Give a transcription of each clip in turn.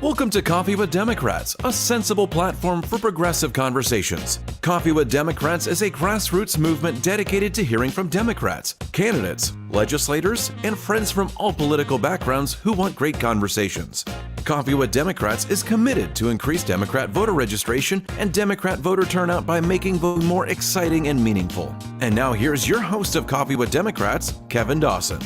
Welcome to Coffee with Democrats, a sensible platform for progressive conversations. Coffee with Democrats is a grassroots movement dedicated to hearing from Democrats, candidates, legislators, and friends from all political backgrounds who want great conversations. Coffee with Democrats is committed to increase Democrat voter registration and Democrat voter turnout by making voting more exciting and meaningful. And now here's your host of Coffee with Democrats, Kevin Dawson.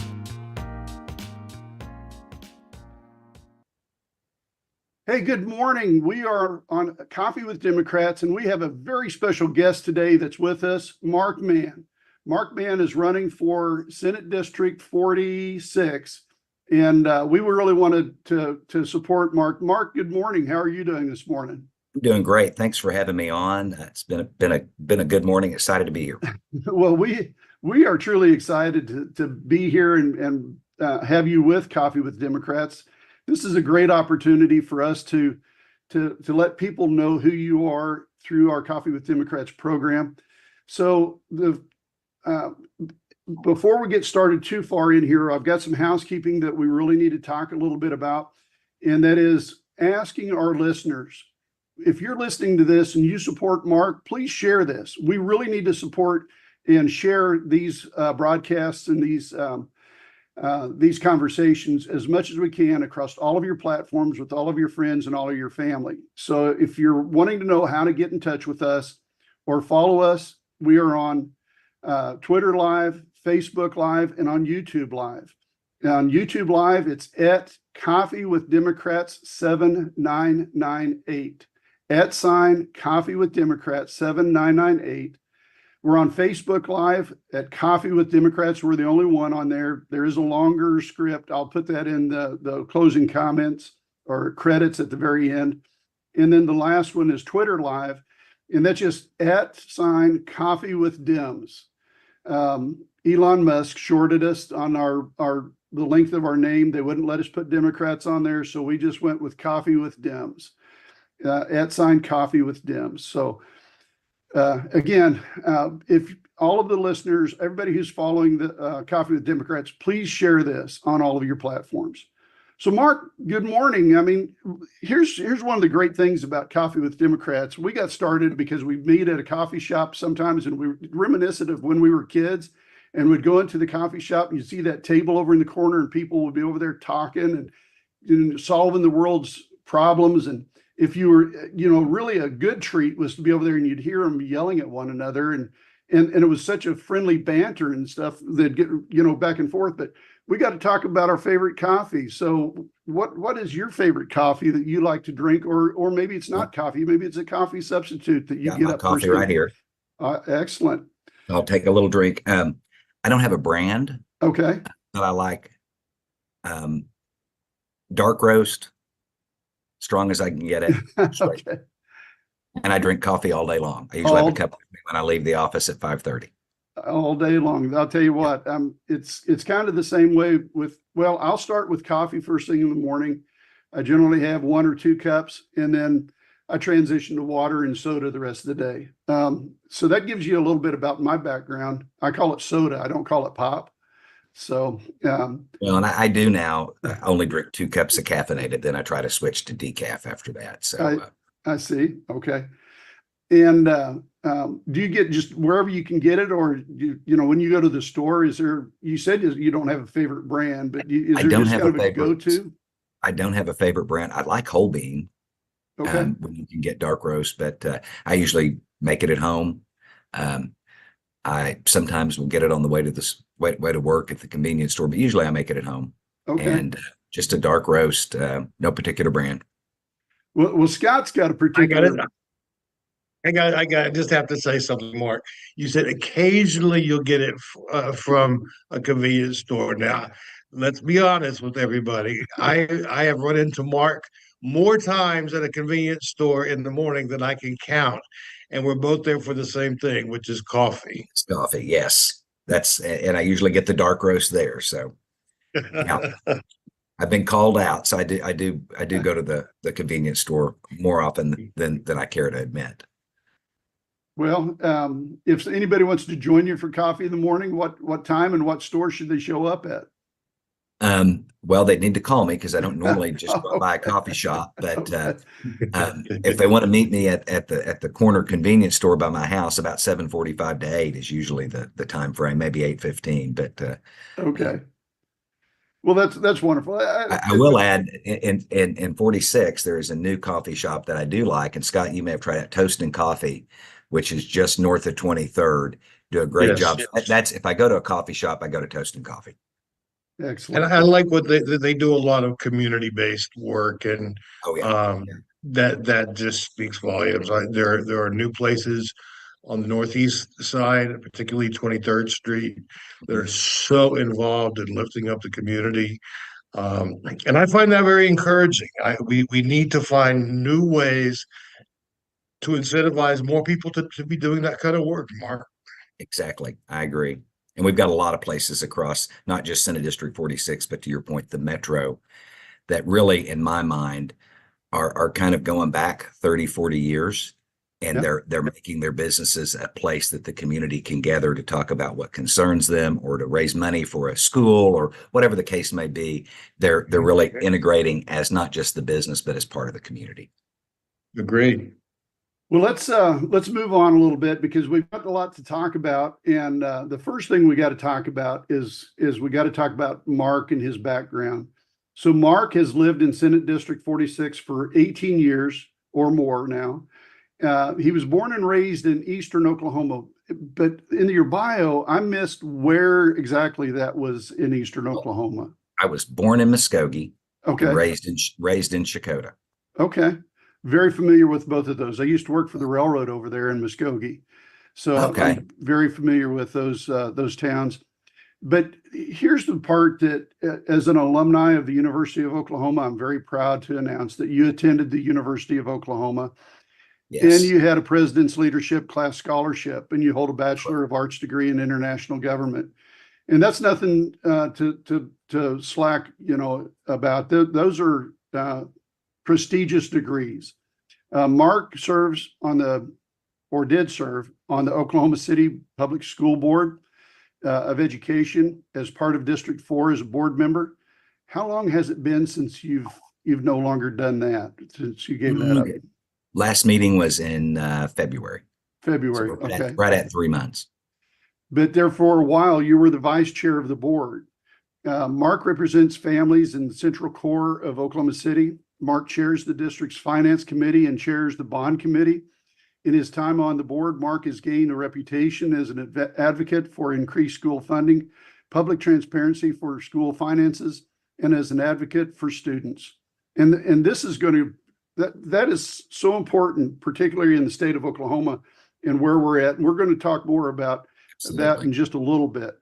Hey, good morning. We are on Coffee with Democrats, and we have a very special guest today that's with us, Mark Mann. Mark Mann is running for Senate District 46, and we really wanted to support Mark. Mark, good morning. How are you doing this morning? I'm doing great. Thanks for having me on. It's been a good morning. Excited to be here. Well, we are truly excited to be here and have you with Coffee with Democrats. This is a great opportunity for us to let people know who you are through our Coffee with Democrats program. So before we get started too far in here, I've got some housekeeping that we really need to talk a little bit about, and that is asking our listeners, if you're listening to this and you support Mark, please share this. We really need to support and share these broadcasts and these conversations as much as we can across all of your platforms with all of your friends and all of your family. So if you're wanting to know how to get in touch with us or follow us, we are on Twitter Live, Facebook Live, and on YouTube Live. On YouTube Live, it's at Coffee with Democrats 7998. @ Coffee with Democrats 7998. We're on Facebook Live at Coffee with Democrats. We're the only one on there. There is a longer script. I'll put that in the closing comments or credits at the very end. And then the last one is Twitter Live, and that's just @ Coffee with Dems. Elon Musk shorted us on the length of our name. They wouldn't let us put Democrats on there, so we just went with Coffee with Dems. @ Coffee with Dems. So again, if all of the listeners, everybody who's following the Coffee with Democrats, please share this on all of your platforms. So Mark, good morning. I mean, here's one of the great things about Coffee with Democrats. We got started because we meet at a coffee shop sometimes, and we were reminiscent of when we were kids, and we'd go into the coffee shop and you'd see that table over in the corner and people would be over there talking and solving the world's problems. And if you were, really a good treat was to be over there and you'd hear them yelling at one another, and it was such a friendly banter and stuff that get, back and forth. But we got to talk about our favorite coffee. So what is your favorite coffee that you like to drink, or maybe it's not coffee, maybe it's a coffee substitute that you Got get my up coffee right here. Excellent. I'll take a little drink. I don't have a brand. Okay. But I like dark roast, strong as I can get it. Okay. And I drink coffee all day long. I usually have a cup with me when I leave the office at 5:30. All day long. I'll tell you what, it's kind of the same way I'll start with coffee first thing in the morning. I generally have 1 or 2 cups, and then I transition to water and soda the rest of the day. So that gives you a little bit about my background. I call it soda. I don't call it pop. So, and I do now only drink 2 cups of caffeinated. Then I try to switch to decaf after that. So I see. Okay. And do you get just wherever you can get it, or when you go to the store, you said you don't have a favorite brand, but is there just kind of a go-to? I don't have a favorite brand. I like whole bean. Okay. When you can get dark roast, but I usually make it at home. I sometimes will get it on the way to way to work at the convenience store, but usually I make it at home. Okay. And just a dark roast, no particular brand. Well, Scott's got a particular. I just have to say something, Mark. You said occasionally you'll get it from a convenience store. Now, let's be honest with everybody. I have run into Mark more times at a convenience store in the morning than I can count. And we're both there for the same thing, which is coffee. It's coffee, yes. And I usually get the dark roast there. So yeah. I've been called out. So I do go to the convenience store more often than I care to admit. Well, if anybody wants to join you for coffee in the morning, what time and what store should they show up at? Well, they need to call me because I don't normally just go by a coffee shop. But if they want to meet me at the corner convenience store by my house, about 7:45 to 8 is usually the time frame, maybe 8:15. But Okay. Well, that's wonderful. I will add in 46, there is a new coffee shop that I do like. And Scott, you may have tried it, Toast and Coffee, which is just north of 23rd. Do a great Yes. job. That's if I go to a coffee shop, I go to Toast and Coffee. And Excellent. I like what they do a lot of community-based work, and Oh yeah. that just speaks volumes. There are new places on the northeast side, particularly 23rd Street, that are so involved in lifting up the community. And I find that very encouraging. We need to find new ways to incentivize more people to be doing that kind of work, Mark. Exactly. I agree. And we've got a lot of places across, not just Senate District 46, but to your point, the metro, that really, in my mind, are kind of going back 30, 40 years. And Yep. they're making their businesses a place that the community can gather to talk about what concerns them or to raise money for a school or whatever the case may be. They're really integrating as not just the business, but as part of the community. Agreed. Well, let's move on a little bit because we've got a lot to talk about. And the first thing we got to talk about is we got to talk about Mark and his background. So Mark has lived in Senate District 46 for 18 years or more now. He was born and raised in Eastern Oklahoma, but in your bio, I missed where exactly that was in Eastern Oklahoma. I was born in Muskogee Okay. and raised in Chakotah. Okay. Very familiar with both of those. I used to work for the railroad over there in Muskogee. So Okay. I'm very familiar with those towns. But here's the part that, as an alumni of the University of Oklahoma, I'm very proud to announce that you attended the University of Oklahoma. Yes. And you had a President's Leadership Class Scholarship, and you hold a Bachelor of Arts degree in International Government. And that's nothing to slack, about. Those are prestigious degrees. Mark did serve on the Oklahoma City Public School Board of Education as part of District 4 as a board member. How long has it been since you've no longer done that, since you gave that up? Last meeting was in February. February, So okay. right at 3 months. But there for a while, you were the vice chair of the board. Mark represents families in the central core of Oklahoma City. Mark chairs the district's finance committee and chairs the bond committee. In his time on the board, Mark has gained a reputation as an advocate for increased school funding, public transparency for school finances, and as an advocate for students. And this is going to that is so important, particularly in the state of Oklahoma and where we're at. And we're going to talk more about that in just a little bit.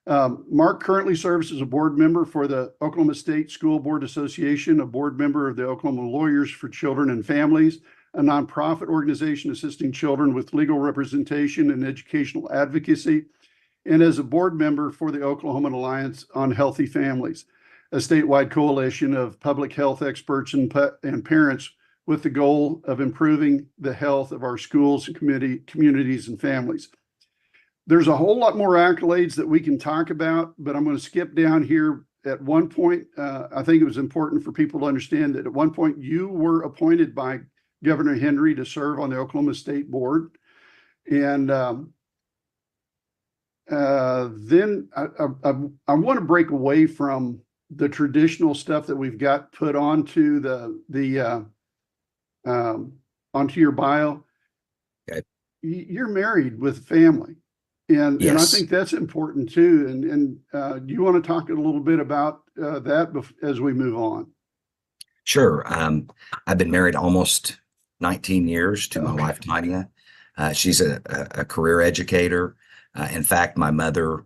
Mark currently serves as a board member for the Oklahoma State School Board Association, a board member of the Oklahoma Lawyers for Children and Families, a nonprofit organization assisting children with legal representation and educational advocacy, and as a board member for the Oklahoma Alliance on Healthy Families, a statewide coalition of public health experts and parents with the goal of improving the health of our schools and communities and families. There's a whole lot more accolades that we can talk about, but I'm going to skip down here. At one point, I think it was important for people to understand that at one point you were appointed by Governor Henry to serve on the Oklahoma State Board. And then I want to break away from the traditional stuff that we've got put onto onto your bio. Okay. You're married with family. And I think that's important too. And do you want to talk a little bit about that as we move on? Sure. I've been married almost 19 years to my wife, Tanya. She's a career educator. In fact, my mother,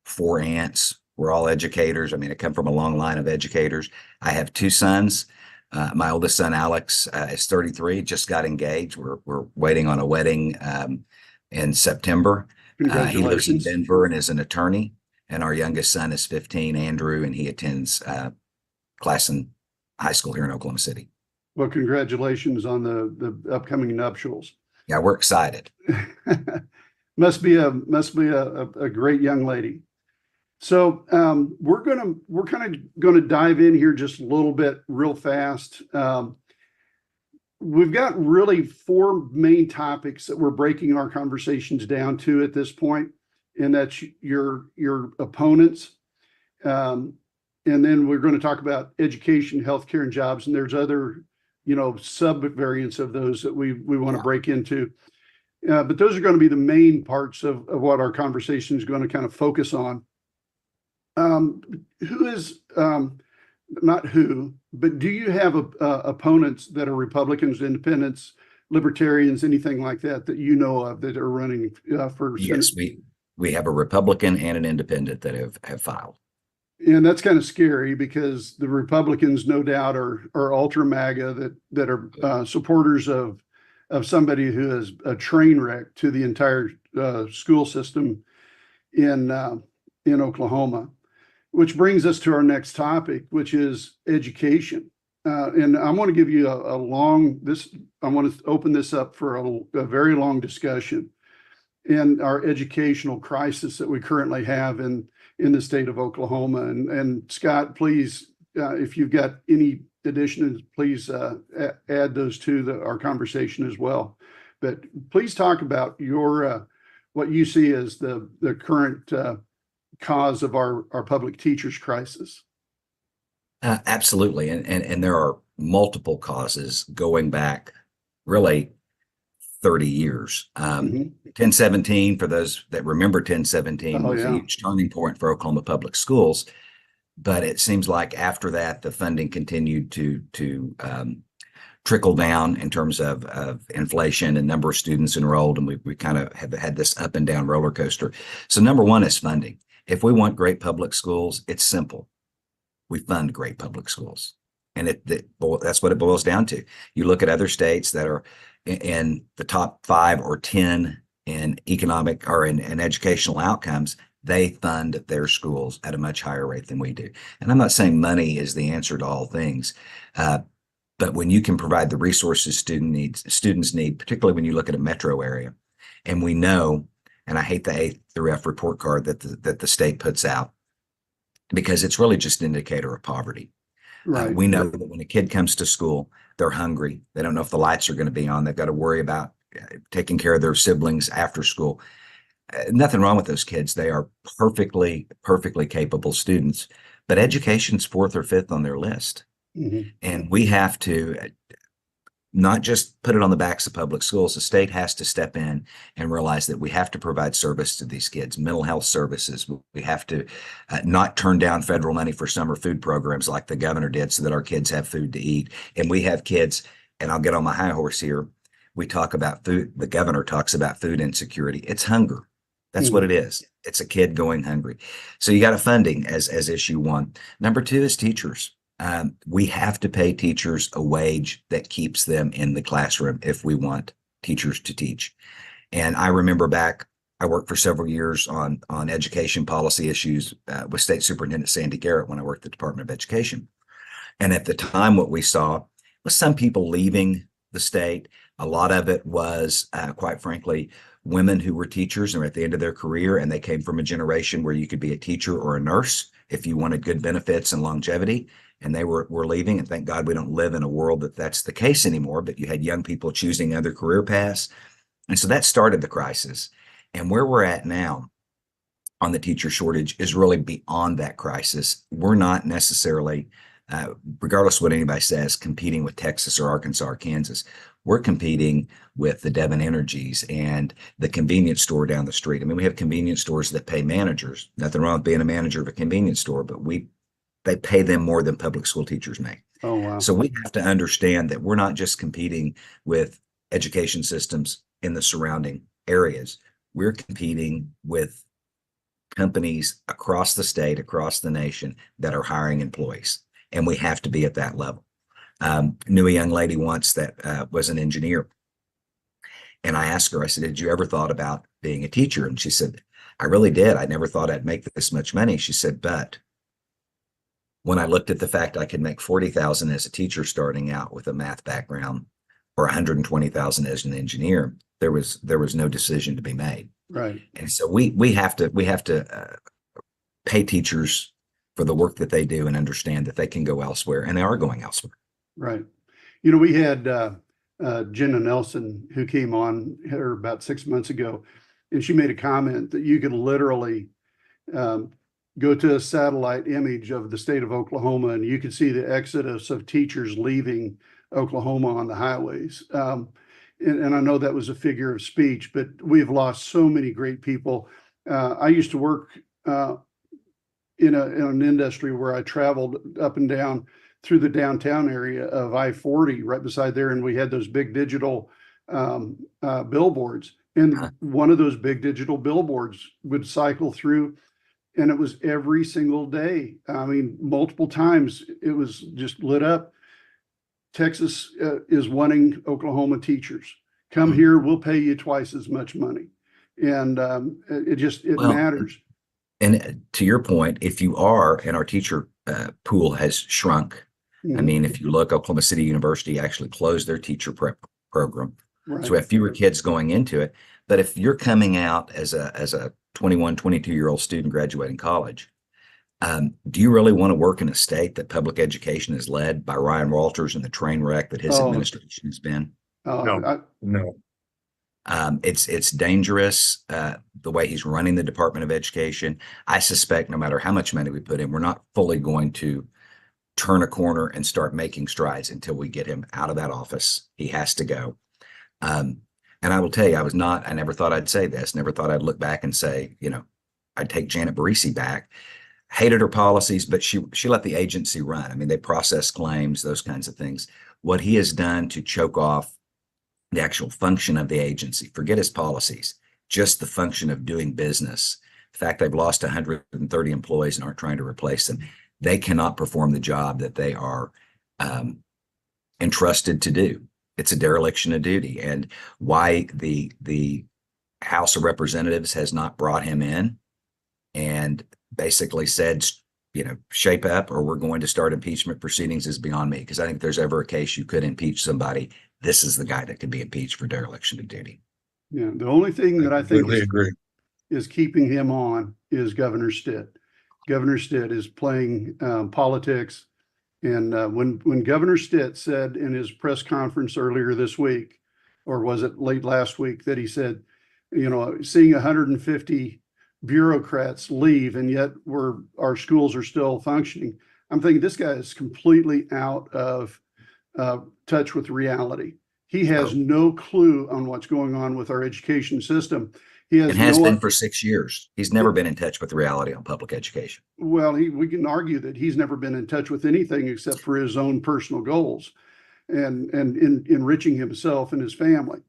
4 aunts were all educators. I mean, I come from a long line of educators. I have 2 sons. My oldest son, Alex, is 33, just got engaged. We're waiting on a wedding in September. He lives in Denver and is an attorney. And our youngest son is 15, Andrew, and he attends class in high school here in Oklahoma City. Well, congratulations on the upcoming nuptials. Yeah, we're excited. Must be a great young lady. So we're kind of going to dive in here just a little bit real fast. We've got really four main topics that we're breaking our conversations down to at this point, and that's your opponents. And then we're going to talk about education, healthcare, and jobs. And there's other, sub variants of those that we want to break into. But those are going to be the main parts of what our conversation is going to kind of focus on. But do you have opponents that are Republicans, independents, libertarians, anything like that you know of that are running for Senate? Yes, we have a Republican and an independent that have filed. And that's kind of scary because the Republicans, no doubt, are ultra MAGA that are supporters of somebody who is a train wreck to the entire school system in Oklahoma. Which brings us to our next topic, which is education. And I want to give you I want to open this up for a very long discussion in our educational crisis that we currently have in the state of Oklahoma. And Scott, please, if you've got any additions, please add those to our conversation as well. But please talk about your what you see as the current cause of our public teachers crisis. Absolutely. And there are multiple causes going back really 30 years. 1017, for those that remember 1017, was a huge turning point for Oklahoma public schools. But it seems like after that, the funding continued to trickle down in terms of inflation and number of students enrolled. And we kind of have had this up and down roller coaster. So number one is funding. If we want great public schools, it's simple. We fund great public schools. And that's what it boils down to. You look at other states that are in the top 5 or 10 in economic or in educational outcomes, they fund their schools at a much higher rate than we do. And I'm not saying money is the answer to all things, but when you can provide the resources students need, particularly when you look at a metro area, and we know, and I hate the A through F report card that the state puts out, because it's really just an indicator of poverty. Right. We know that when a kid comes to school, they're hungry. They don't know if the lights are going to be on. They've got to worry about taking care of their siblings after school. Nothing wrong with those kids. They are perfectly capable students, but education's 4th or 5th on their list. Mm-hmm. And we have to not just put it on the backs of public schools. The state has to step in and realize that we have to provide service to these kids, mental health services. We have to not turn down federal money for summer food programs like the governor did so that our kids have food to eat. And we have kids, and I'll get on my high horse here. We talk about food. The governor talks about food insecurity. It's hunger. That's what it is. It's a kid going hungry. So you got funding as issue one. Number 2 is teachers. We have to pay teachers a wage that keeps them in the classroom if we want teachers to teach. And I remember back, I worked for several years on education policy issues with State Superintendent Sandy Garrett when I worked at the Department of Education. And at the time, what we saw was some people leaving the state. A lot of it was, quite frankly, women who were teachers and were at the end of their career, and they came from a generation where you could be a teacher or a nurse if you wanted good benefits and longevity. And they were leaving, and thank God we don't live in a world that's the case anymore, but you had young people choosing other career paths. And so that started the crisis. And where we're at now on the teacher shortage is really beyond that crisis. We're not necessarily, regardless of what anybody says, competing with Texas or Arkansas or Kansas. We're competing with the Devon Energies and the convenience store down the street. I mean, we have convenience stores that pay managers. Nothing wrong with being a manager of a convenience store, but they pay them more than public school teachers make. Oh, wow. So we have to understand that we're not just competing with education systems in the surrounding areas. We're competing with companies across the state, across the nation that are hiring employees. And we have to be at that level. Knew a young lady once that was an engineer. And I asked her, I said, did you ever thought about being a teacher? And she said, I really did. I never thought I'd make this much money. She said, but when I looked at the fact I could make $40,000 as a teacher starting out with a math background, or $120,000 as an engineer, there was no decision to be made. Right. And so we have to pay teachers for the work that they do and understand that they can go elsewhere, and they are going elsewhere. Right. You know, we had Jenna Nelson, who came on here about 6 months ago, and she made a comment that you could literally go to a satellite image of the state of Oklahoma, and you could see the exodus of teachers leaving Oklahoma on the highways. And I know that was a figure of speech, but we've lost so many great people. I used to work in an industry where I traveled up and down through the downtown area of I-40 right beside there, and we had those big digital billboards. And one of those big digital billboards would cycle through, and it was every single day. I mean, multiple times it was just lit up. Texas is wanting Oklahoma teachers. Come here, we'll pay you twice as much money. And it matters. And to your point, if you are, and our teacher pool has shrunk. I mean, if you look, Oklahoma City University actually closed their teacher prep program. Right. So we have fewer kids going into it. But if you're coming out as a 21, 22-year-old student graduating college, do you really want to work in a state that public education is led by Ryan Walters and the train wreck that his administration has been? No. It's dangerous, the way he's running the Department of Education. I suspect no matter how much money we put in, we're not fully going to turn a corner and start making strides until we get him out of that office. He has to go. And I will tell you, I never thought I'd say this, never thought I'd look back and say, I'd take Janet Barisi back. Hated her policies, but she let the agency run. I mean, they process claims, those kinds of things. What he has done to choke off the actual function of the agency, forget his policies, just the function of doing business. The fact they've lost 130 employees and aren't trying to replace them. They cannot perform the job that they are entrusted to do. It's a dereliction of duty. And why the House of Representatives has not brought him in and basically said, shape up or we're going to start impeachment proceedings is beyond me. Because I think if there's ever a case you could impeach somebody, this is the guy that could be impeached for dereliction of duty. Yeah. The only thing that I think is keeping him on is Governor Stitt. Governor Stitt is playing politics. And when Governor Stitt said in his press conference earlier this week, or was it late last week, that he said, seeing 150 bureaucrats leave and yet our schools are still functioning. I'm thinking this guy is completely out of touch with reality. He has no clue on what's going on with our education system. He has been for 6 years. He's never been in touch with reality on public education. Well, we can argue that he's never been in touch with anything except for his own personal goals and enriching himself and his family.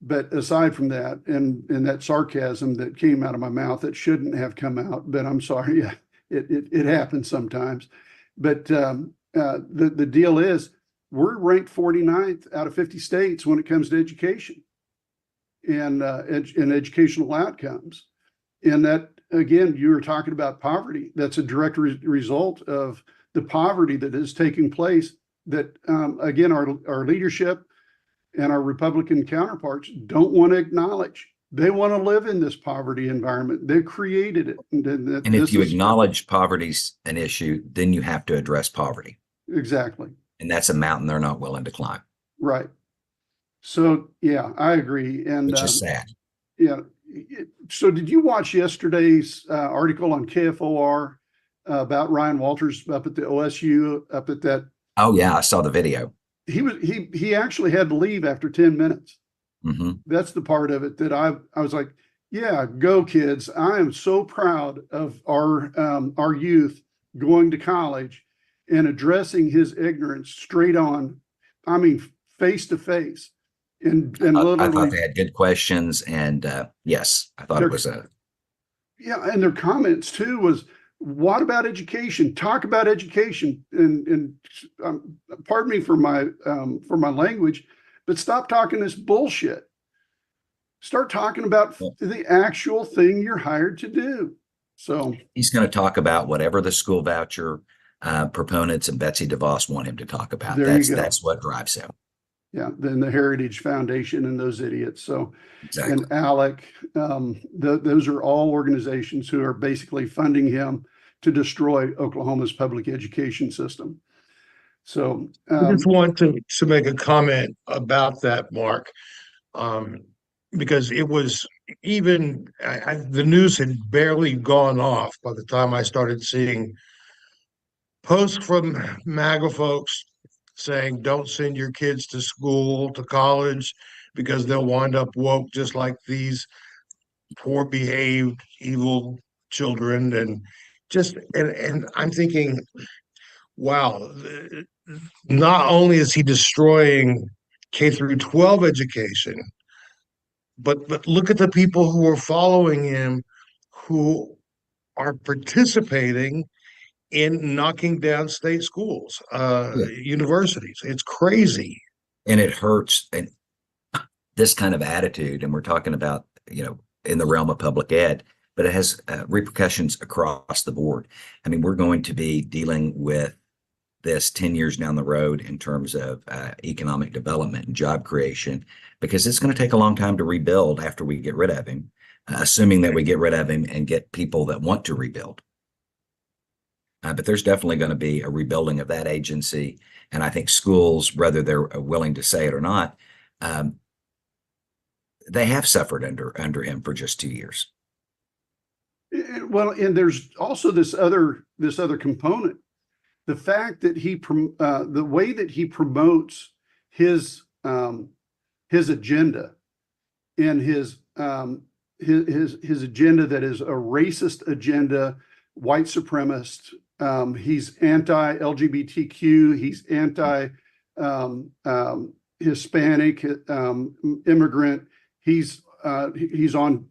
But aside from that, and that sarcasm that came out of my mouth that shouldn't have come out, but I'm sorry, it happens sometimes. But the deal is we're ranked 49th out of 50 states when it comes to education and educational outcomes. And that, again, you were talking about poverty. That's a direct result of the poverty that is taking place that, again, our leadership and our Republican counterparts don't want to acknowledge. They want to live in this poverty environment. They created it. And if you acknowledge poverty's an issue, then you have to address poverty. Exactly. And that's a mountain they're not willing to climb. Right. So, yeah, I agree. And which is sad. Yeah. So did you watch yesterday's article on KFOR about Ryan Walters up at the OSU, up at that? Oh, yeah. I saw the video. He actually had to leave after 10 minutes. Mm-hmm. That's the part of it that I was like, yeah, go kids. I am so proud of our youth going to college and addressing his ignorance straight on. I mean, face to face. And literally, I thought they had good questions. And yes, I thought it was yeah. And their comments too was, what about education? Talk about education. And pardon me for my language, but stop talking this bullshit. Start talking about the actual thing you're hired to do. So he's going to talk about whatever the school voucher proponents and Betsy DeVos want him to talk about. That's what drives him. Yeah, then the Heritage Foundation and those idiots. So, Exactly. and ALEC, those are all organizations who are basically funding him to destroy Oklahoma's public education system. So, I just want to make a comment about that, Mark, um, because it was even the news had barely gone off by the time I started seeing posts from MAGA folks saying, "Don't send your kids to school, to college, because they'll wind up woke just like these poor behaved, evil children." And I'm thinking, wow, not only is he destroying K through 12 education, but look at the people who are following him, who are participating in knocking down state schools, Yeah. universities. It's crazy. And it hurts. And this kind of attitude, and we're talking about, in the realm of public ed, but it has repercussions across the board. I mean, we're going to be dealing with this 10 years down the road in terms of economic development and job creation, because it's going to take a long time to rebuild after we get rid of him, assuming that we get rid of him and get people that want to rebuild. But there's definitely going to be a rebuilding of that agency. And I think schools, whether they're willing to say it or not, they have suffered under him for just 2 years. well, and there's also this other component. The fact that the way that he promotes his agenda, and his agenda that is a racist agenda, white supremacist. He's anti-LGBTQ. He's anti-Hispanic, immigrant. He's on,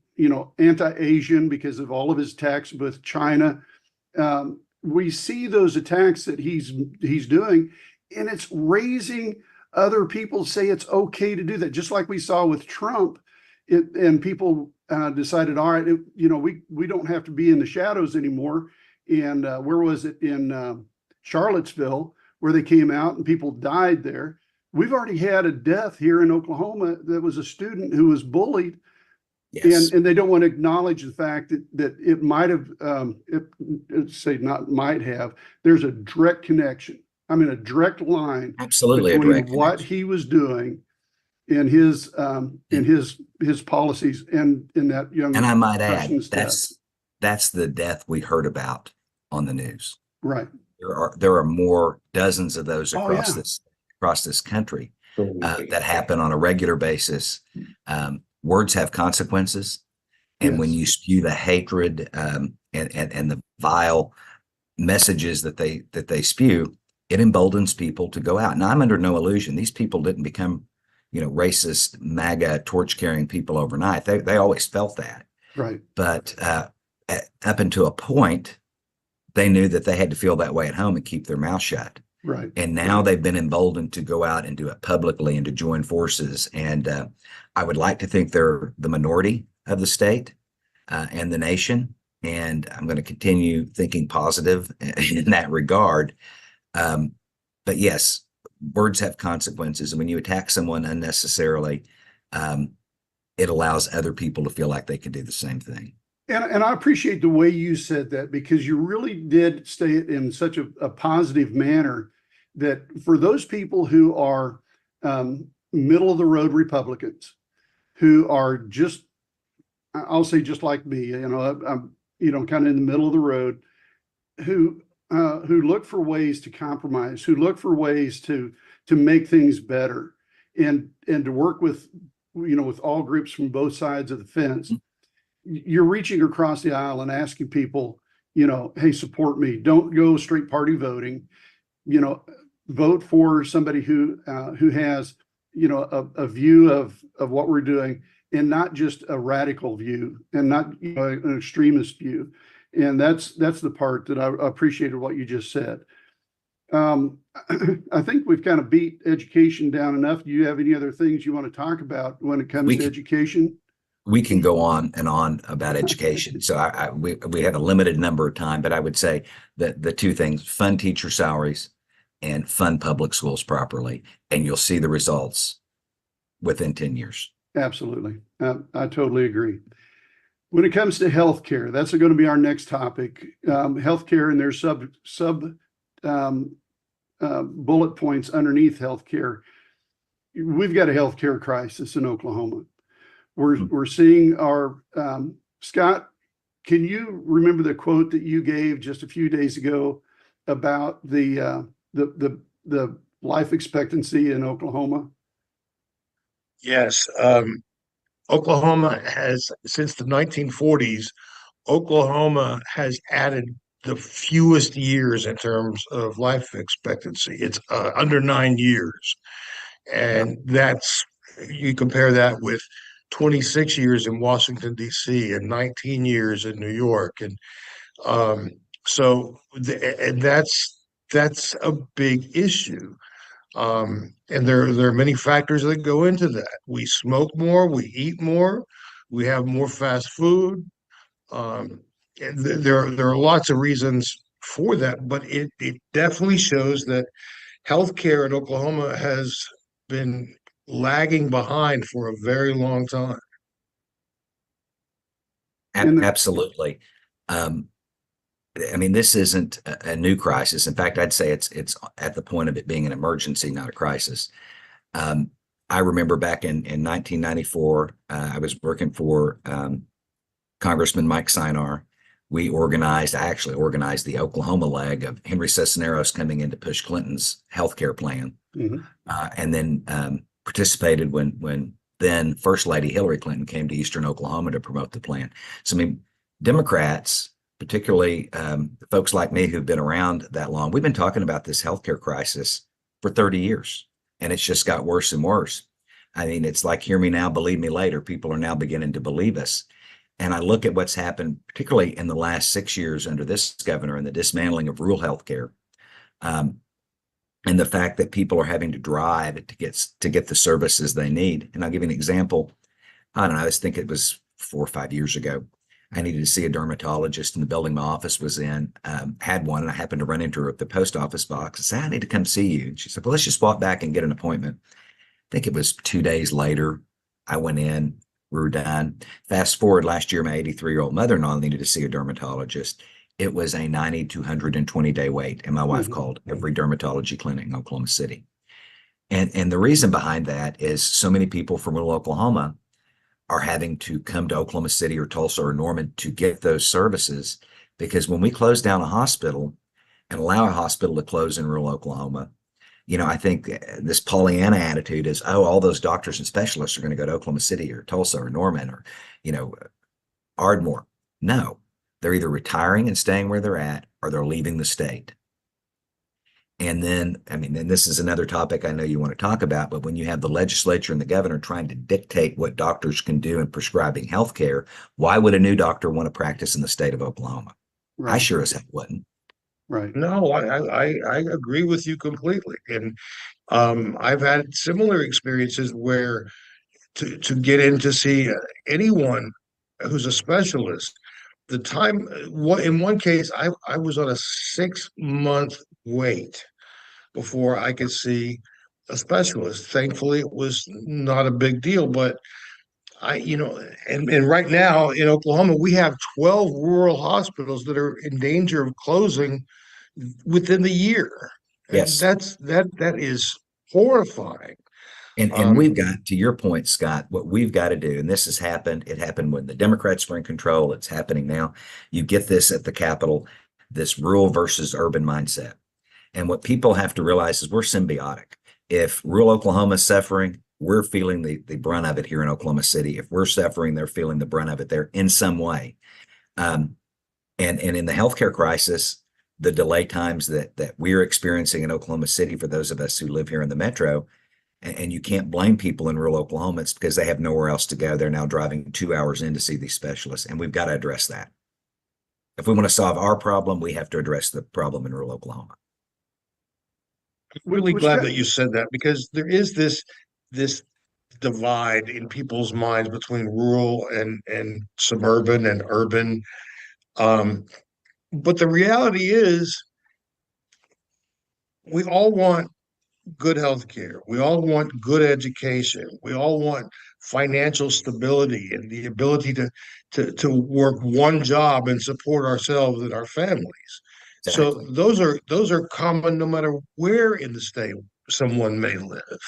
anti-Asian because of all of his attacks with China. We see those attacks that he's doing, and it's raising other people to say it's okay to do that. Just like we saw with Trump, and people decided, all right, we don't have to be in the shadows anymore. And where was it, in Charlottesville, where they came out and people died there? We've already had a death here in Oklahoma that was a student who was bullied. Yes. And they don't want to acknowledge the fact that it might have, there's a direct connection. I mean, a direct line. Absolutely, between a direct what connection. he was doing in his policies and in that young. And I might add, person's that's the death we heard about on the news. right. There are more, dozens of those Oh, across yeah. this country that happen on a regular basis. Words have consequences, and when Yes. you spew the hatred and the vile messages that they spew, it emboldens people to go out. Now, I'm under no illusion these people didn't become, racist, MAGA, torch-carrying people overnight. They always felt that, Right. but up until a point, they knew that they had to feel that way at home and keep their mouth shut. Right. And now they've been emboldened to go out and do it publicly and to join forces. And I would like to think they're the minority of the state and the nation. And I'm going to continue thinking positive in that regard. But yes, words have consequences. And when you attack someone unnecessarily, it allows other people to feel like they can do the same thing. And I appreciate the way you said that, because you really did say it in such a positive manner, that for those people who are middle of the road Republicans, who are just, I'll say just like me, I'm kind of in the middle of the road, who look for ways to compromise, who look for ways to make things better, and to work with all groups from both sides of the fence. You're reaching across the aisle and asking people, hey, support me. Don't go straight party voting. Vote for somebody who has, a view of what we're doing, and not just a radical view, and not an extremist view. And that's the part that I appreciated what you just said. I think we've kind of beat education down enough. Do you have any other things you want to talk about when it comes to education? We can go on and on about education. So we have a limited number of time, but I would say that the two things: fund teacher salaries and fund public schools properly, and you'll see the results within 10 years. Absolutely. I totally agree. When it comes to healthcare, that's going to be our next topic. Healthcare and their sub bullet points underneath healthcare. We've got a healthcare crisis in Oklahoma. We're seeing our Scott. Can you remember the quote that you gave just a few days ago about the life expectancy in Oklahoma? Yes. Oklahoma has, since the 1940s, Oklahoma has added the fewest years in terms of life expectancy. It's under 9 years. And that's, you compare that with 26 years in Washington, D.C., and 19 years in New York. And and that's a big issue. And there are many factors that go into that. We smoke more, we eat more, we have more fast food. And there are lots of reasons for that, but it definitely shows that healthcare in Oklahoma has been lagging behind for a very long time. Absolutely. I mean, this isn't a new crisis. In fact, I'd say it's at the point of it being an emergency, not a crisis. I remember back in 1994, I was working for Congressman Mike Sinar. I actually organized the Oklahoma leg of Henry Cisneros coming in to push Clinton's healthcare plan, and then participated when then First Lady Hillary Clinton came to Eastern Oklahoma to promote the plan. So, I mean, Democrats, particularly folks like me who've been around that long, we've been talking about this healthcare crisis for 30 years, and it's just got worse and worse. I mean, it's like, hear me now, believe me later. People are now beginning to believe us. And I look at what's happened, particularly in the last 6 years under this governor and the dismantling of rural healthcare, and the fact that people are having to drive to get the services they need. And I'll give you an example. I don't know, I think it was 4 or 5 years ago. I needed to see a dermatologist in the building my office was in, had one, and I happened to run into her at the post office box and said, I need to come see you. And she said, well, let's just walk back and get an appointment. I think it was 2 days later, I went in, we were done. Fast forward last year, my 83-year-old mother-in-law needed to see a dermatologist. It was a 90 to 120-day wait, and my wife called every dermatology clinic in Oklahoma City. And the reason behind that is so many people from rural Oklahoma are having to come to Oklahoma City or Tulsa or Norman to get those services, because when we close down a hospital and allow a hospital to close in rural Oklahoma, I think this Pollyanna attitude is, oh, all those doctors and specialists are going to go to Oklahoma City or Tulsa or Norman or, Ardmore. No, they're either retiring and staying where they're at, or they're leaving the state. And then, and this is another topic I know you want to talk about, but when you have the legislature and the governor trying to dictate what doctors can do in prescribing healthcare, why would a new doctor want to practice in the state of Oklahoma? Right. I sure as heck wouldn't. Right. No, I agree with you completely. And I've had similar experiences where to get in to see anyone who's a specialist, the time, in one case, I was on a 6-month wait before I could see a specialist. Thankfully, it was not a big deal, but and right now in Oklahoma, we have 12 rural hospitals that are in danger of closing within the year. Yes. And that is horrifying. And we've got, to your point, Scott, what we've got to do, and this has happened, it happened when the Democrats were in control, it's happening now. You get this at the Capitol, this rural versus urban mindset. And what people have to realize is we're symbiotic. If rural Oklahoma is suffering, we're feeling the brunt of it here in Oklahoma City. If we're suffering, they're feeling the brunt of it there in some way. And in the healthcare crisis, the delay times that we're experiencing in Oklahoma City, for those of us who live here in the metro, and you can't blame people in rural Oklahoma, it's because they have nowhere else to go. They're now driving 2 hours in to see these specialists, and we've got to address that. If we want to solve our problem, we have to address the problem in rural Oklahoma. I'm really glad that you said that, because there is this divide in people's minds between rural and suburban and urban. But the reality is, we all want good health care. We all want good education. We all want financial stability and the ability to work one job and support ourselves and our families. So Exactly. those are common no matter where in the state someone may live.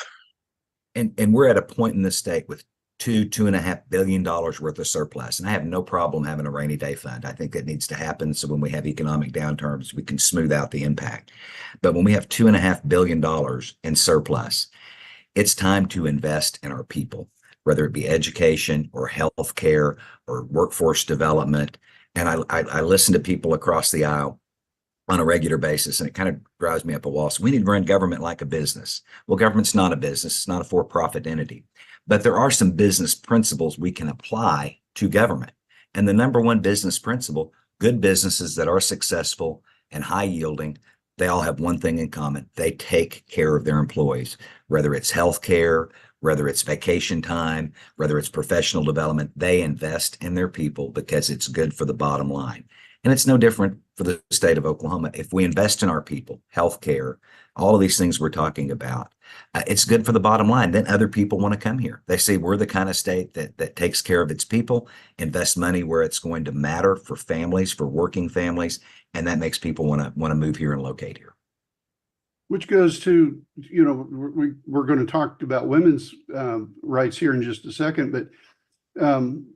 And we're at a point in the state with $2.5 billion worth of surplus. And I have no problem having a rainy day fund. I think that needs to happen. So when we have economic downturns, we can smooth out the impact. But when we have $2.5 billion in surplus, it's time to invest in our people, whether it be education or health care or workforce development. And I listen to people across the aisle on a regular basis, and it kind of drives me up a wall. So we need to run government like a business. Well, government's not a business. It's not a for-profit entity. But there are some business principles we can apply to government. And the number one business principle, good businesses that are successful and high yielding, they all have one thing in common. They take care of their employees, whether it's health care, whether it's vacation time, whether it's professional development. They invest in their people because it's good for the bottom line. And it's no different for the state of Oklahoma. If we invest in our people, health care, all of these things we're talking about, it's good for the bottom line. Then other people want to come here. They say we're the kind of state that takes care of its people, invests money where it's going to matter for families, for working families, and that makes people want to move here and locate here. Which goes to, we're going to talk about women's rights here in just a second, but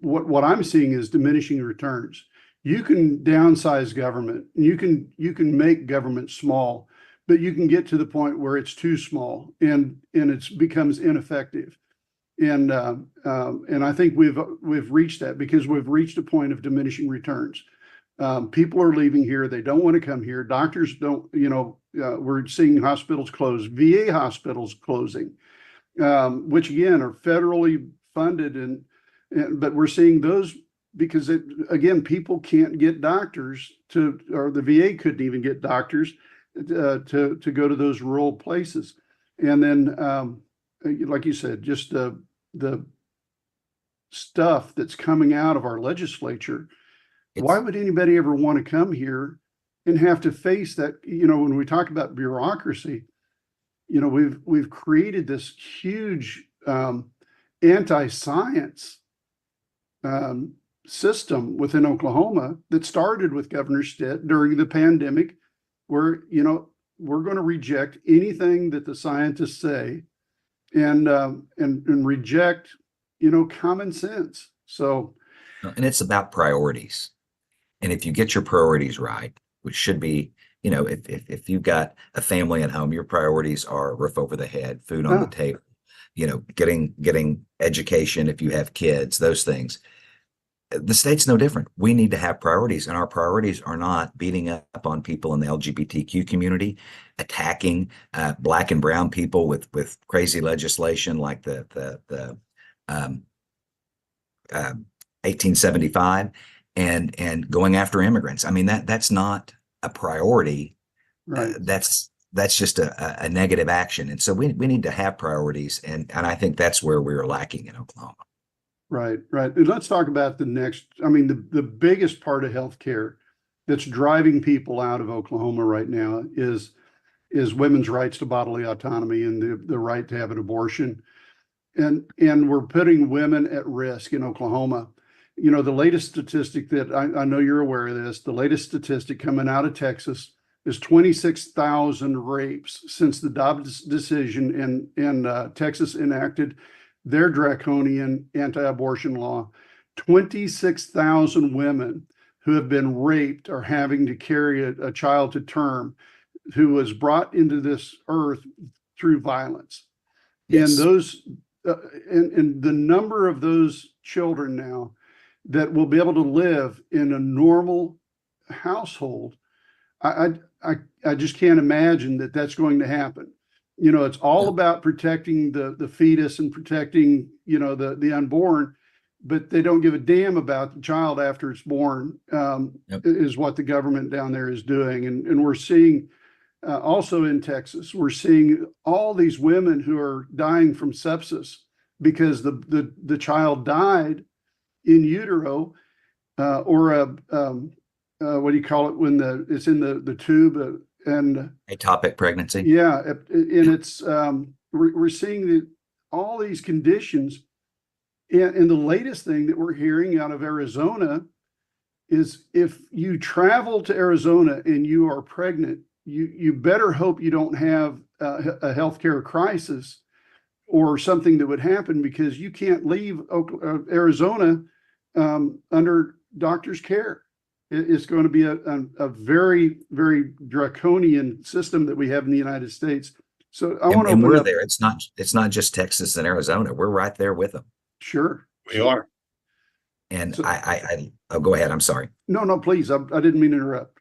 what I'm seeing is diminishing returns. You can downsize government, you can make government small, but you can get to the point where it's too small and it becomes ineffective. And I think we've reached that because we've reached a point of diminishing returns. People are leaving here. They don't want to come here. Doctors don't, we're seeing hospitals close, VA hospitals closing, which again are federally funded. But we're seeing those because again, people can't get doctors or the VA couldn't even get doctors to go to those rural places. And then, like you said, just the stuff that's coming out of our legislature. Why would anybody ever want to come here and have to face that? When we talk about bureaucracy, we've created this huge anti-science system within Oklahoma that started with Governor Stitt during the pandemic, where we're going to reject anything that the scientists say, and reject common sense. So, and it's about priorities. And if you get your priorities right, which should be, if you've got a family at home, your priorities are roof over the head, food on the table, getting education if you have kids, those things. The state's no different. We need to have priorities, and our priorities are not beating up on people in the LGBTQ community, attacking Black and brown people with crazy legislation like the 1875, and going after immigrants. I mean, that's not a priority. right. That's just a negative action. And so we need to have priorities, and I think that's where we're lacking in Oklahoma. Right. And let's talk about the biggest part of healthcare that's driving people out of Oklahoma right now is women's rights to bodily autonomy and the right to have an abortion. And we're putting women at risk in Oklahoma. The latest statistic that I know you're aware of this, the latest statistic coming out of Texas is 26,000 rapes since the Dobbs decision and Texas enacted their draconian anti-abortion law. 26,000 women who have been raped are having to carry a child to term who was brought into this earth through violence. Yes. And those and the number of those children now that will be able to live in a normal household, I just can't imagine that that's going to happen. It's all about protecting the fetus and protecting, the unborn, but they don't give a damn about the child after it's born, is what the government down there is doing. And we're seeing also in Texas, we're seeing all these women who are dying from sepsis because the child died in utero, or what do you call it when it's in the tube, and Atopic pregnancy. yeah, and it's we're seeing that all these conditions, and the latest thing that we're hearing out of Arizona is if you travel to Arizona and you are pregnant, you better hope you don't have a healthcare crisis or something that would happen, because you can't leave Arizona under doctor's care. It's going to be a very, very draconian system that we have in the United States. So I want to And open we're up. there. It's not just Texas and Arizona. We're right there with them. Sure. We are. And So- oh, go ahead. I'm sorry. No, please. I didn't mean to interrupt.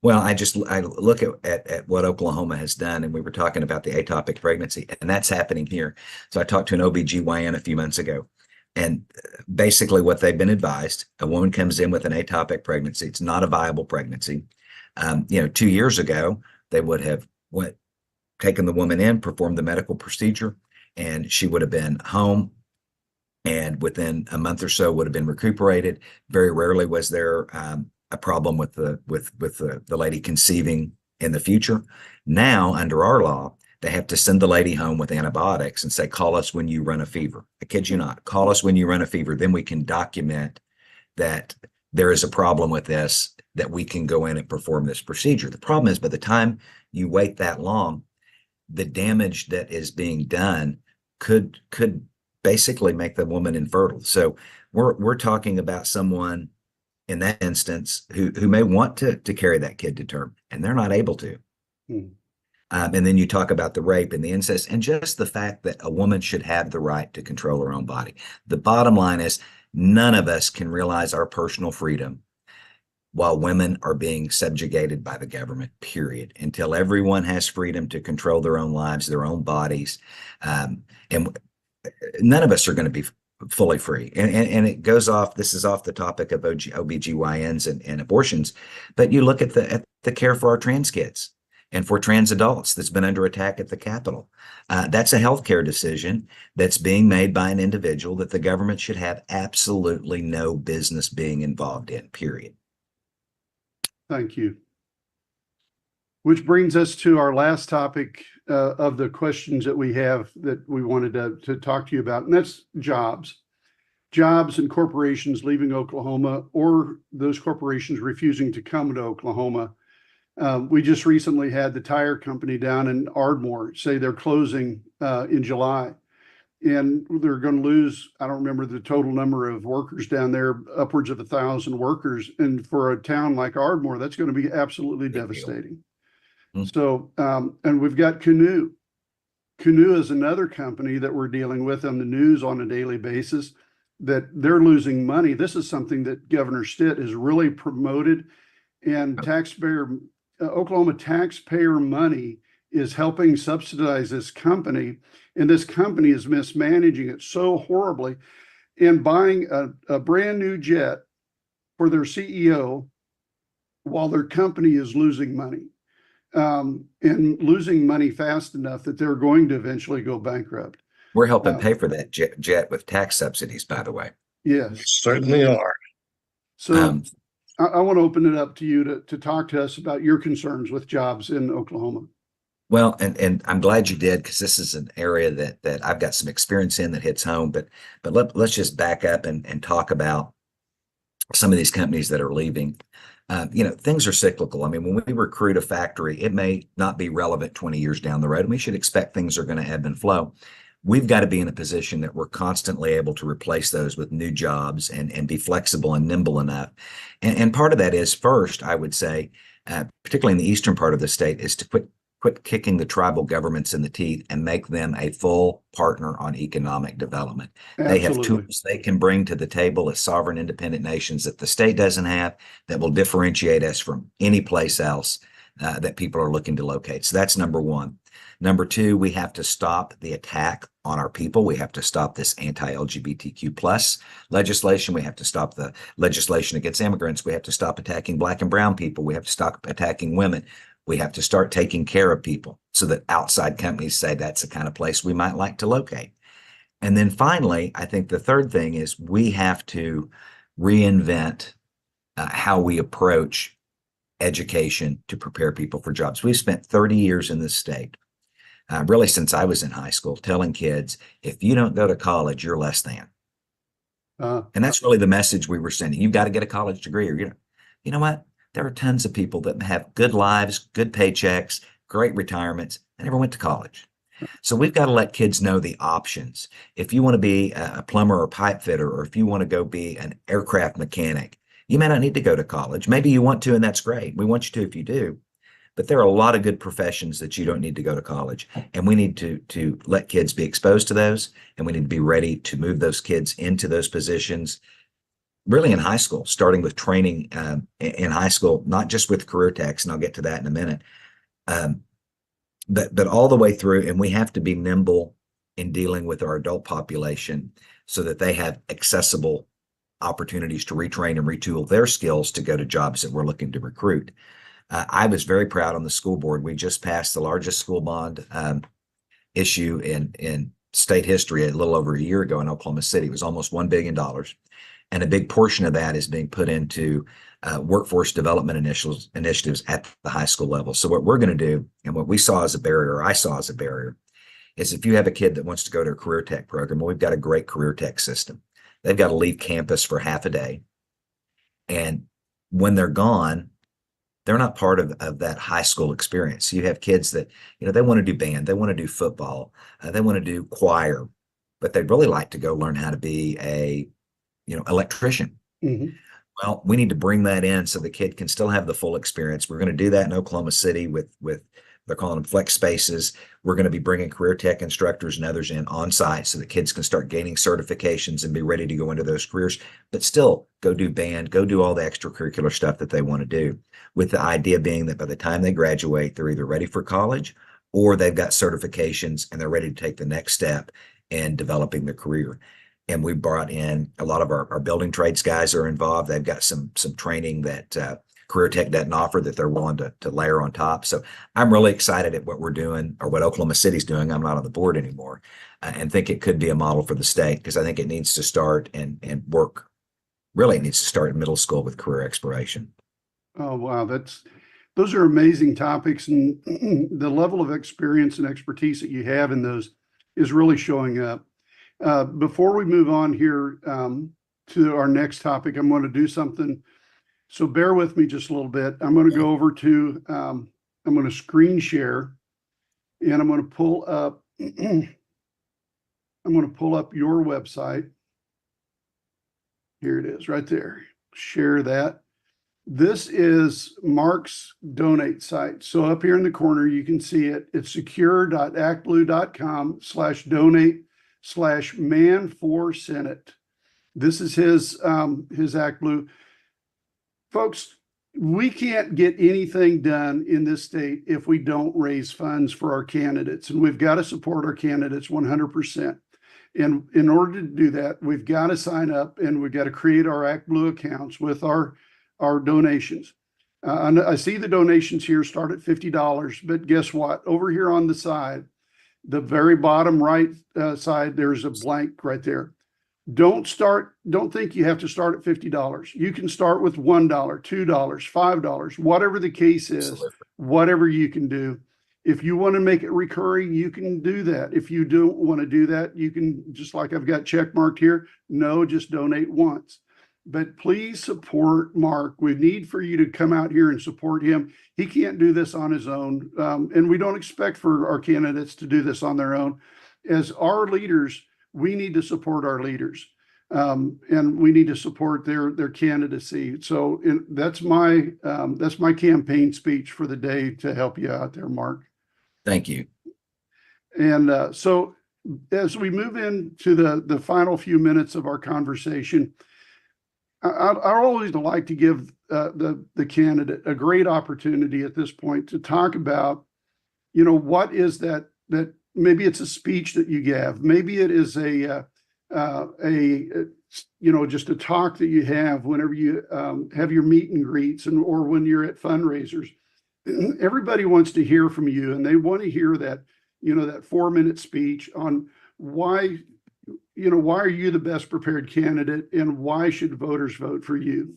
Well, I look at what Oklahoma has done, and we were talking about the atopic pregnancy, and that's happening here. So I talked to an OBGYN a few months ago, and basically what they've been advised, a woman comes in with an atopic pregnancy. It's not a viable pregnancy. 2 years ago, they would have taken the woman in, performed the medical procedure, and she would have been home, and within a month or so would have been recuperated. Very rarely was there a problem with the lady conceiving in the future. Now, under our law, they have to send the lady home with antibiotics and say, call us when you run a fever. I kid you not. Call us when you run a fever. Then we can document that there is a problem with this, that we can go in and perform this procedure. The problem is, by the time you wait that long, the damage that is being done could basically make the woman infertile. So we're talking about someone in that instance who may want to carry that kid to term, and they're not able to. And then you talk about the rape and the incest, and just the fact that a woman should have the right to control her own body. The bottom line is, none of us can realize our personal freedom while women are being subjugated by the government, period, until everyone has freedom to control their own lives, their own bodies. And none of us are going to be fully free. And it goes off, this is off the topic of OBGYNs and abortions, but you look at the care for our trans kids and for trans adults that's been under attack at the Capitol. That's a healthcare decision that's being made by an individual that the government should have absolutely no business being involved in, period. Thank you. Which brings us to our last topic of the questions that we have that we wanted to talk to you about, and that's jobs. Jobs and corporations leaving Oklahoma, or those corporations refusing to come to Oklahoma. We just recently had the tire company down in Ardmore say they're closing in July, and they're going to lose, I don't remember the total number of workers down there, upwards of 1,000 workers. And for a town like Ardmore, that's going to be absolutely devastating. So, and we've got Canoe. Canoe is another company that we're dealing with on the news on a daily basis, that they're losing money. This is something that Governor Stitt has really promoted, and Oklahoma taxpayer money is helping subsidize this company, and this company is mismanaging it so horribly and buying a brand new jet for their CEO while their company is losing money. And losing money fast enough that they're going to eventually go bankrupt. We're helping pay for that jet with tax subsidies, by the way. Yes, We certainly are. so I want to open it up to you to talk to us about your concerns with jobs in Oklahoma. Well, and I'm glad you did, because this is an area that I've got some experience in that hits home. But let's just back up and talk about some of these companies that are leaving. Things are cyclical. I mean, when we recruit a factory, it may not be relevant 20 years down the road, and we should expect things are going to ebb and flow. We've got to be in a position that we're constantly able to replace those with new jobs and be flexible and nimble enough. And part of that is, first, I would say, particularly in the eastern part of the state, is to quit kicking the tribal governments in the teeth and make them a full partner on economic development. Absolutely. They have tools they can bring to the table as sovereign independent nations that the state doesn't have, that will differentiate us from any place else that people are looking to locate. So that's number one. Number two, we have to stop the attack on our people. We have to stop this anti-LGBTQ plus legislation. We have to stop the legislation against immigrants. We have to stop attacking Black and brown people. We have to stop attacking women. We have to start taking care of people so that outside companies say that's the kind of place we might like to locate. And then finally, I think the third thing is we have to reinvent how we approach education to prepare people for jobs. We've spent 30 years in this state, really since I was in high school, telling kids, if you don't go to college, you're less than. And that's really the message we were sending. You've got to get a college degree, or you know what? There are tons of people that have good lives, good paychecks, great retirements, and never went to college. So we've got to let kids know the options. If you want to be a plumber or pipe fitter, or if you want to go be an aircraft mechanic, you may not need to go to college. Maybe you want to, and that's great. We want you to if you do. But there are a lot of good professions that you don't need to go to college. And we need to let kids be exposed to those. And we need to be ready to move those kids into those positions really in high school, starting with training in high school, not just with career techs, and I'll get to that in a minute, but all the way through. And we have to be nimble in dealing with our adult population so that they have accessible opportunities to retrain and retool their skills to go to jobs that we're looking to recruit. I was very proud on the school board. We just passed the largest school bond issue in state history a little over a year ago in Oklahoma City. It was almost $1 billion. And a big portion of that is being put into workforce development initiatives at the high school level. So what we're going to do, and what we saw as a barrier, or I saw as a barrier, is if you have a kid that wants to go to a career tech program, well, we've got a great career tech system. They've got to leave campus for half a day. And when they're gone, they're not part of that high school experience. You have kids that, they want to do band, they want to do football, they want to do choir, but they'd really like to go learn how to be a, electrician. Mm-hmm. Well, we need to bring that in so the kid can still have the full experience. We're going to do that in Oklahoma City with they're calling them flex spaces. We're going to be bringing career tech instructors and others in on site so that kids can start gaining certifications and be ready to go into those careers, but still go do band, go do all the extracurricular stuff that they want to do, with the idea being that by the time they graduate, they're either ready for college or they've got certifications and they're ready to take the next step in developing their career. And we brought in a lot of our building trades guys are involved. They've got some training that Career Tech doesn't offer that they're willing to layer on top. So I'm really excited at what we're doing, or what Oklahoma City's doing. I'm not on the board anymore, and think it could be a model for the state, because I think it needs to start and work. Really, it needs to start in middle school with career exploration. Oh, wow. Those are amazing topics, and the level of experience and expertise that you have in those is really showing up. Before we move on here to our next topic, I'm going to do something. So bear with me just a little bit. I'm going to go over to, I'm going to screen share, and I'm going to pull up, I'm going to pull up your website. Here it is right there. Share that. This is Mark's donate site. So up here in the corner, you can see it. It's secure.actblue.com/donate/man4senate. This is his ActBlue. Folks, we can't get anything done in this state if we don't raise funds for our candidates, and we've got to support our candidates 100%. And in order to do that, we've got to sign up, and we've got to create our ActBlue accounts with our donations. I see the donations here start at $50, but guess what? Over here on the side, the very bottom right side, there's a blank right there. Don't think you have to start at $50. You can start with $1, $2, $5, whatever the case is. Absolutely. Whatever you can do. If you want to make it recurring, you can do that. If you don't want to do that, you can, just like I've got check marked here, no, just donate once. But please support Mark. We need for you to come out here and support him. He can't do this on his own. And we don't expect for our candidates to do this on their own. As our leaders, we need to support our leaders. And we need to support their candidacy. So that's my campaign speech for the day to help you out there, Mark. Thank you. And so as we move into the final few minutes of our conversation, I always like to give the candidate a great opportunity at this point to talk about, what is that maybe it's a speech that you give, maybe it is just a talk that you have whenever you have your meet and greets or when you're at fundraisers. Everybody wants to hear from you, and they want to hear that 4-minute speech on why are you the best prepared candidate, and why should voters vote for you?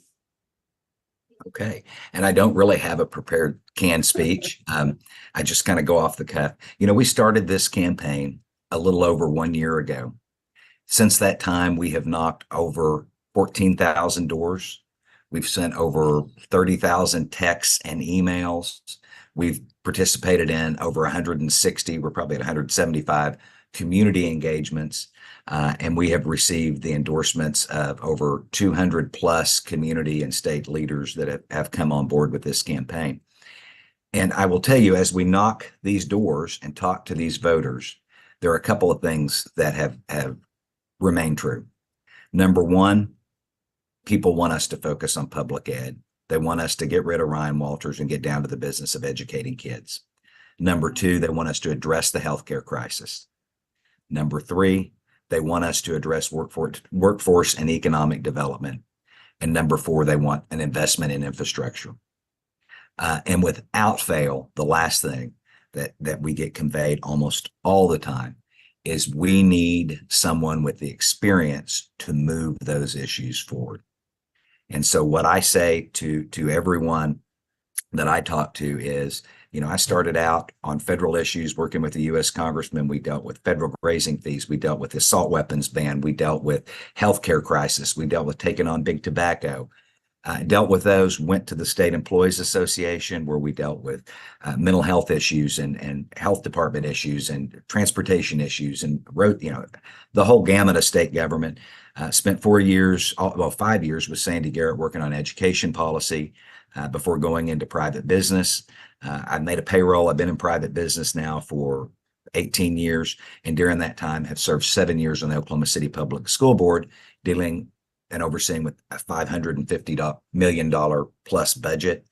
Okay. And I don't really have a prepared canned speech. I just kind of go off the cuff. We started this campaign a little over 1 year ago. Since that time, we have knocked over 14,000 doors. We've sent over 30,000 texts and emails. We've participated in over 160, we're probably at 175 community engagements. And we have received the endorsements of over 200 plus community and state leaders that have come on board with this campaign. And I will tell you, as we knock these doors and talk to these voters, there are a couple of things that have remained true. Number one, people want us to focus on public ed. They want us to get rid of Ryan Walters and get down to the business of educating kids. Number two, they want us to address the healthcare crisis. Number three, they want us to address workforce and economic development. And number four, they want an investment in infrastructure. And without fail, the last thing that we get conveyed almost all the time is we need someone with the experience to move those issues forward. And so what I say to everyone that I talk to is, I started out on federal issues working with the U.S. congressman. We dealt with federal grazing fees. We dealt with the assault weapons ban. We dealt with healthcare crisis. We dealt with taking on big tobacco. Dealt with those, went to the State Employees Association where we dealt with mental health issues and health department issues and transportation issues and wrote, the whole gamut of state government. Spent 5 years with Sandy Garrett working on education policy before going into private business. I've made a payroll. I've been in private business now for 18 years. And during that time have served 7 years on the Oklahoma City Public School Board, dealing and overseeing with a $550 million plus budget,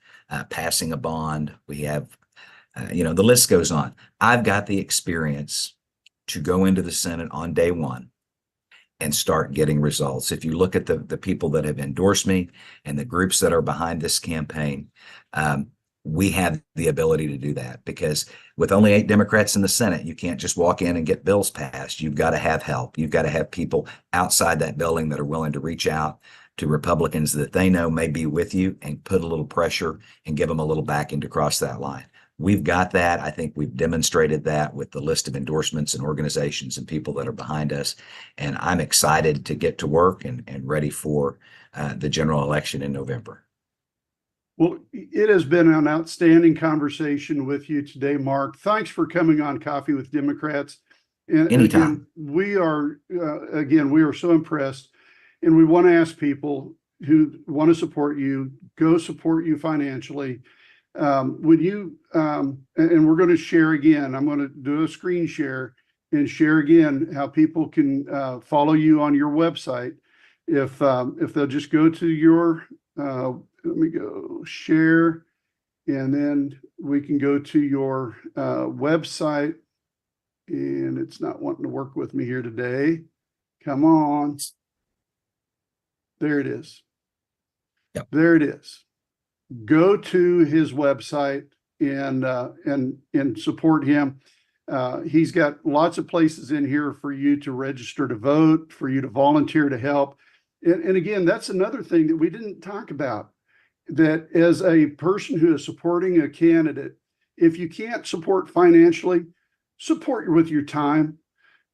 passing a bond. We have, the list goes on. I've got the experience to go into the Senate on day one and start getting results. If you look at the people that have endorsed me and the groups that are behind this campaign, we have the ability to do that, because with only 8 Democrats in the Senate, you can't just walk in and get bills passed. You've got to have help. You've got to have people outside that building that are willing to reach out to Republicans that they know may be with you and put a little pressure and give them a little backing to cross that line. We've got that. I think we've demonstrated that with the list of endorsements and organizations and people that are behind us. And I'm excited to get to work and ready for the general election in November. Well, it has been an outstanding conversation with you today, Mark. Thanks for coming on Coffee with Democrats. And Anytime. Again, we are so impressed, and we want to ask people who want to support you, go support you financially. Would you, and we're going to share again, I'm going to do a screen share and share again how people can follow you on your website. If they'll just go to your, let me go share, and then we can go to your website, and it's not wanting to work with me here today. Come on. There it is. Yep. There it is. Go to his website and support him. He's got lots of places in here for you to register to vote, for you to volunteer to help. And again, that's another thing that we didn't talk about, that as a person who is supporting a candidate, if you can't support financially, support with your time.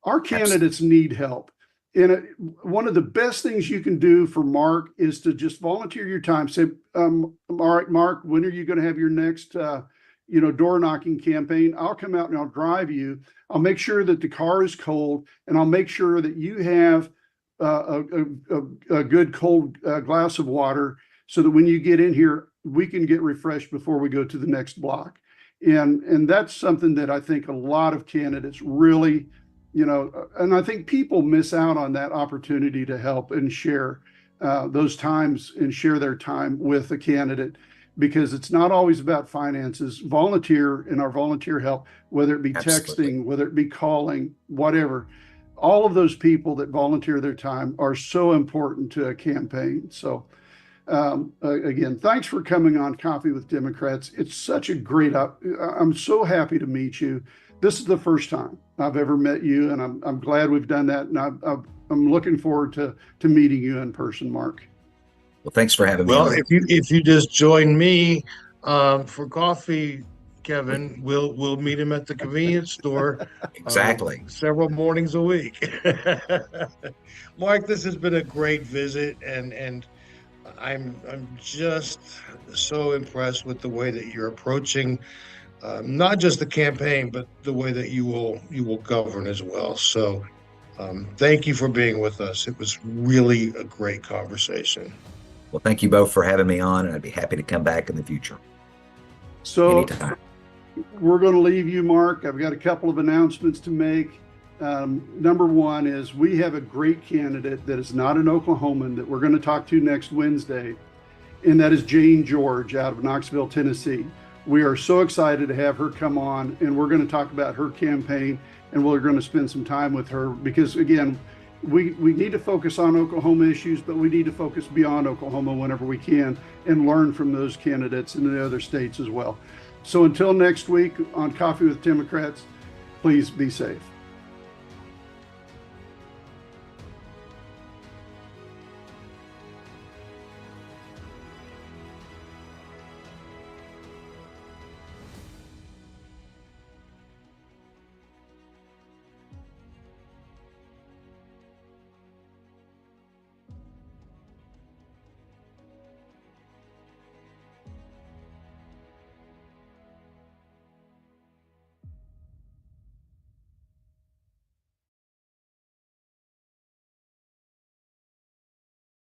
Our candidates need help. And one of the best things you can do for Mark is to just volunteer your time. Say, all right, Mark, when are you going to have your next, door knocking campaign? I'll come out and I'll drive you. I'll make sure that the car is cold, and I'll make sure that you have a good cold glass of water, so that when you get in here, we can get refreshed before we go to the next block. And that's something that I think a lot of candidates really, and I think people miss out on that opportunity to help and share those times and share their time with a candidate, because it's not always about finances. Volunteer and our volunteer help, whether it be Absolutely. texting, whether it be calling, whatever. All of those people that volunteer their time are so important to a campaign. So again, thanks for coming on Coffee with Democrats. It's such a great, I'm so happy to meet you. This is the first time I've ever met you, and I'm glad we've done that. And I'm looking forward to meeting you in person, Mark. Well, thanks for having me Well, on. if you just join me for coffee, Kevin, we'll meet him at the convenience store Exactly. several mornings a week. Mark, this has been a great visit, and I'm just so impressed with the way that you're approaching not just the campaign, but the way that you will govern as well. So, thank you for being with us. It was really a great conversation. Well, thank you both for having me on, and I'd be happy to come back in the future So anytime. we're going to leave you, Mark. I've got a couple of announcements to make. Number one is we have a great candidate that is not an Oklahoman that we're going to talk to next Wednesday, and that is Jane George out of Knoxville, Tennessee. We are so excited to have her come on, and we're going to talk about her campaign, and we're going to spend some time with her because, again, we need to focus on Oklahoma issues, but we need to focus beyond Oklahoma whenever we can and learn from those candidates in the other states as well. So until next week on Coffee with Democrats, please be safe.